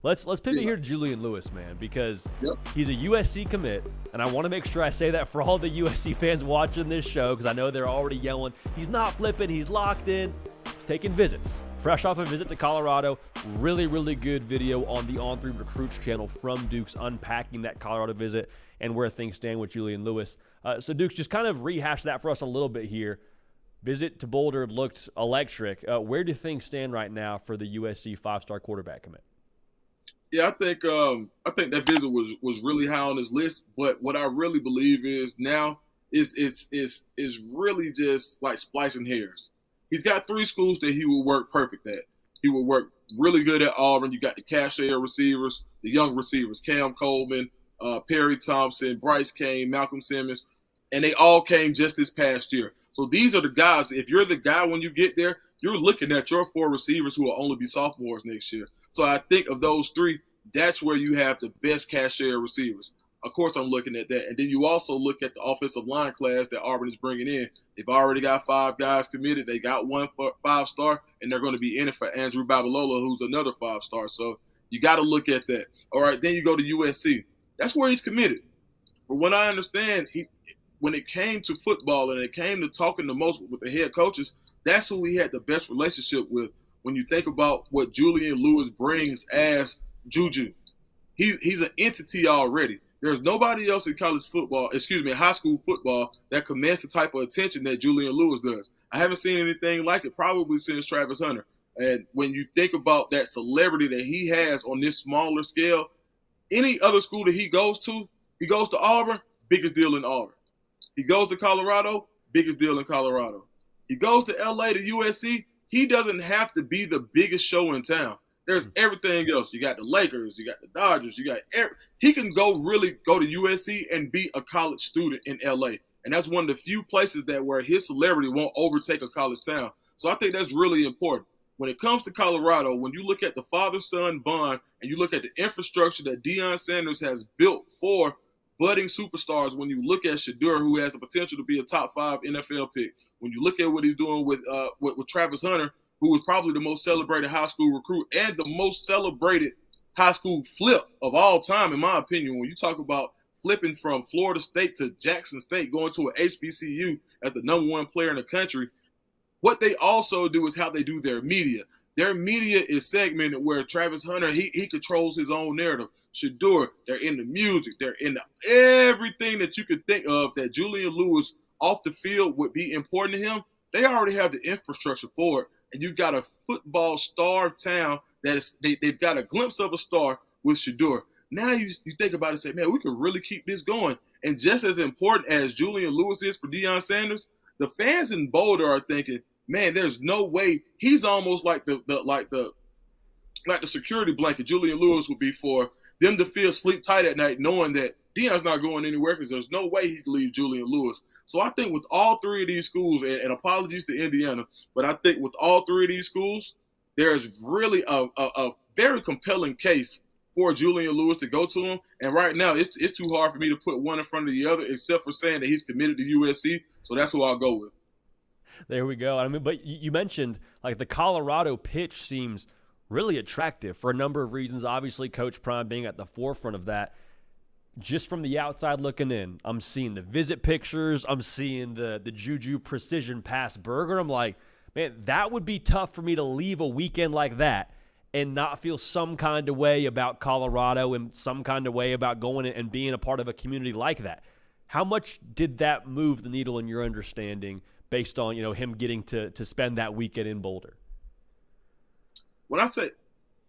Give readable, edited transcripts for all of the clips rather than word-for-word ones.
Let's pivot here to Julian Lewis, man, because Yep. he's a USC commit, and I want to make sure I say that for all the USC fans watching this show, because I know they're already yelling, he's not flipping, he's locked in. He's taking visits. Fresh off a visit to Colorado, really, really good video on the On3 Recruits channel from Dukes unpacking that Colorado visit and where things stand with Julian Lewis. So Dukes, just kind of rehash that for us a little bit here. Visit to Boulder looked electric. Where do things stand right now for the USC five-star quarterback commit? Yeah, I think that visit was really high on his list. But what I really believe is now is really just like splicing hairs. He's got three schools that he will work perfect at. He will work really good at Auburn. You got the cachet receivers, the young receivers, Cam Coleman, Perry Thompson, Bryce Kane, Malcolm Simmons, and they all came just this past year. So these are the guys. If you're the guy when you get there, you're looking at your four receivers who will only be sophomores next year. So I think of those three, that's where you have the best cachet receivers. Of course, I'm looking at that. And then you also look at the offensive line class that Auburn is bringing in. They've already got 5 guys committed. They got 1 5-star, and they're going to be in it for Andrew Babalola, who's another 5-star. So you got to look at that. All right, then you go to USC. That's where he's committed. From what I understand, when it came to football and it came to talking the most with the head coaches, that's who he had the best relationship with. When you think about what Julian Lewis brings as Juju, he's an entity already. There's nobody else in high school football that commands the type of attention that Julian Lewis does. I haven't seen anything like it probably since Travis Hunter. And when you think about that celebrity that he has on this smaller scale, any other school that he goes to Auburn, biggest deal in Auburn. He goes to Colorado, biggest deal in Colorado. He goes to LA to USC, he doesn't have to be the biggest show in town. There's everything else. You got the Lakers, you got the Dodgers, he can go to USC and be a college student in LA. And that's one of the few places where his celebrity won't overtake a college town. So I think that's really important. When it comes to Colorado, when you look at the father-son bond and you look at the infrastructure that Deion Sanders has built for budding superstars, when you look at Shedeur, who has the potential to be a top 5 NFL pick, when you look at what he's doing with Travis Hunter, who was probably the most celebrated high school recruit and the most celebrated high school flip of all time, in my opinion. When you talk about flipping from Florida State to Jackson State, going to an HBCU as the number 1 player in the country, what they also do is how they do their media. Their media is segmented where Travis Hunter, he controls his own narrative. Shedeur, they're in the music. They're in everything that you could think of that Julian Lewis off the field would be important to him. They already have the infrastructure for it. And you've got a football star town they've got a glimpse of a star with Shedeur. Now you think about it and say, man, we could really keep this going. And just as important as Julian Lewis is for Deion Sanders, the fans in Boulder are thinking, man, there's no way. He's almost like the security blanket Julian Lewis would be for them to feel sleep tight at night, knowing that Deion's not going anywhere because there's no way he could leave Julian Lewis. So I think with all 3 of these schools, and apologies to Indiana, but I think with all 3 of these schools, there's really a very compelling case for Julian Lewis to go to him. And right now, it's too hard for me to put one in front of the other, except for saying that he's committed to USC. So that's who I'll go with. There we go. I mean, but you mentioned like the Colorado pitch seems really attractive for a number of reasons. Obviously, Coach Prime being at the forefront of that. Just from the outside looking in, I'm seeing the visit pictures. I'm seeing the Juju precision pass burger. I'm like, man, that would be tough for me to leave a weekend like that and not feel some kind of way about Colorado and some kind of way about going and being a part of a community like that. How much did that move the needle in your understanding based on, him getting to spend that weekend in Boulder? When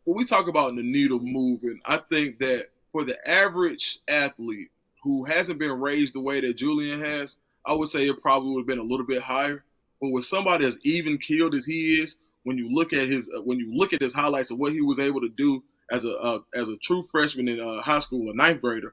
we talk about the needle moving, I think that for the average athlete who hasn't been raised the way that Julian has, I would say it probably would have been a little bit higher. But with somebody as even keeled as he is, when you look at his highlights of what he was able to do as a true freshman in high school, a 9th grader,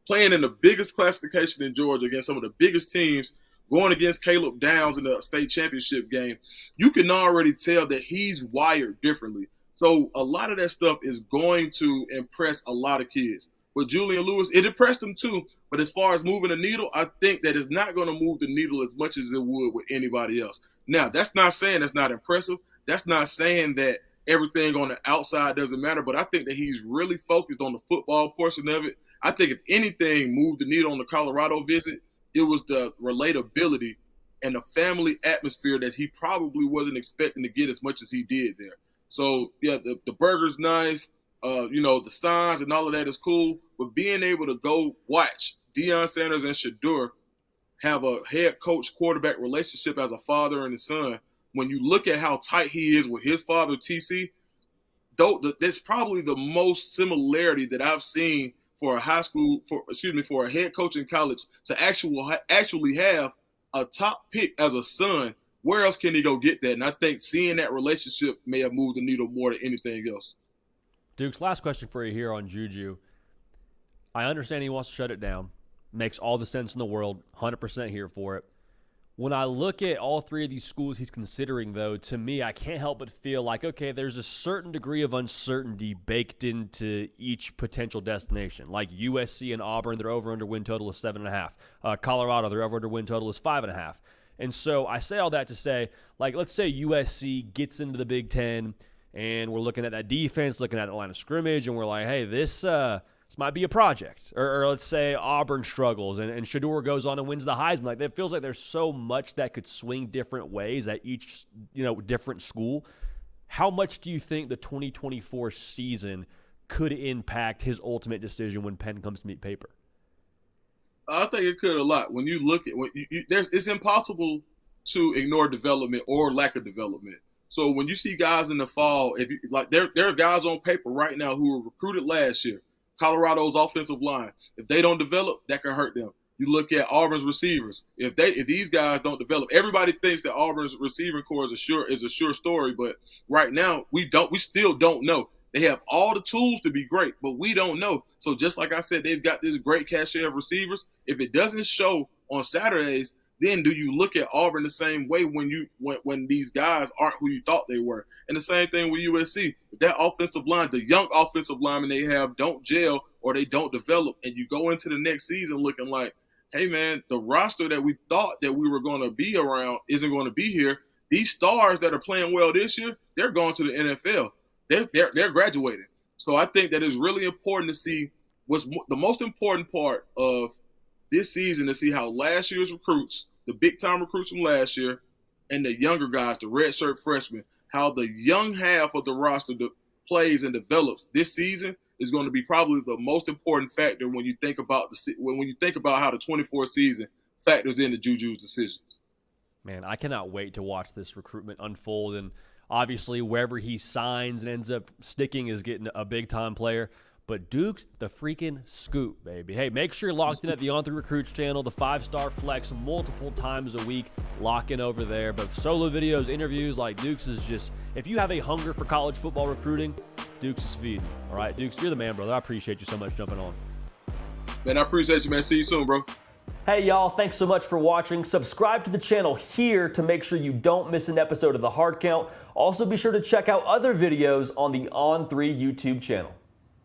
playing in the biggest classification in Georgia against some of the biggest teams, going against Caleb Downs in the state championship game, you can already tell that he's wired differently. So a lot of that stuff is going to impress a lot of kids. With Julian Lewis, it impressed him too. But as far as moving the needle, I think that it's not going to move the needle as much as it would with anybody else. Now, that's not saying that's not impressive. That's not saying that everything on the outside doesn't matter, but I think that he's really focused on the football portion of it. I think if anything moved the needle on the Colorado visit, it was the relatability and the family atmosphere that he probably wasn't expecting to get as much as he did there. So, yeah, the burger's nice. The signs and all of that is cool. But being able to go watch Deion Sanders and Shedeur have a head coach quarterback relationship as a father and a son, when you look at how tight he is with his father, TC, that's probably the most similarity that I've seen for a for a head coach in college to actually have a top pick as a son. Where else can he go get that? And I think seeing that relationship may have moved the needle more than anything else. Dukes, last question for you here on Juju. I understand he wants to shut it down. Makes all the sense in the world. 100% here for it. When I look at all three of these schools he's considering, though, to me, I can't help but feel like, okay, there's a certain degree of uncertainty baked into each potential destination. Like USC and Auburn, their over-under win total is 7.5. Colorado, their over-under win total is 5.5. And so I say all that to say, like, let's say USC gets into the Big Ten, and we're looking at that defense, looking at the line of scrimmage, and we're like, hey, this might be a project. Or let's say Auburn struggles and Shedeur goes on and wins the Heisman. Like, it feels like there's so much that could swing different ways at each, different school. How much do you think the 2024 season could impact his ultimate decision when pen comes to meet paper? I think it could a lot. When you look at it's impossible to ignore development or lack of development. So when you see guys in the fall, there are guys on paper right now who were recruited last year. Colorado's offensive line, if they don't develop, that can hurt them. You look at Auburn's receivers. If these guys don't develop, everybody thinks that Auburn's receiving core is a sure story, but right now we still don't know. They have all the tools to be great, but we don't know. So just like I said, they've got this great cachet of receivers. If it doesn't show on Saturdays, then do you look at Auburn the same way when these guys aren't who you thought they were? And the same thing with USC. If that offensive line, the young offensive linemen they have don't gel or they don't develop, and you go into the next season looking like, hey, man, the roster that we thought that we were going to be around isn't going to be here. These stars that are playing well this year, they're going to the NFL. They're graduating. So I think that it's really important to see what's the most important part of this season, to see how last year's recruits, the big-time recruits from last year, and the younger guys, the redshirt freshmen, how the young half of the roster plays and develops this season is going to be probably the most important factor when you think about how the 24 season factors into Juju's decision. Man, I cannot wait to watch this recruitment unfold, and obviously wherever he signs and ends up sticking is getting a big-time player. But Duke's the freaking scoop, baby. Hey, make sure you're locked in at the On3 Recruits channel, the 5-star flex multiple times a week. Lock in over there. But solo videos, interviews, like Duke's is just, if you have a hunger for college football recruiting, Duke's is feeding. All right, Duke's, you're the man, brother. I appreciate you so much jumping on. Man, I appreciate you, man. See you soon, bro. Hey, y'all, thanks so much for watching. Subscribe to the channel here to make sure you don't miss an episode of The Hard Count. Also, be sure to check out other videos on the On3 YouTube channel.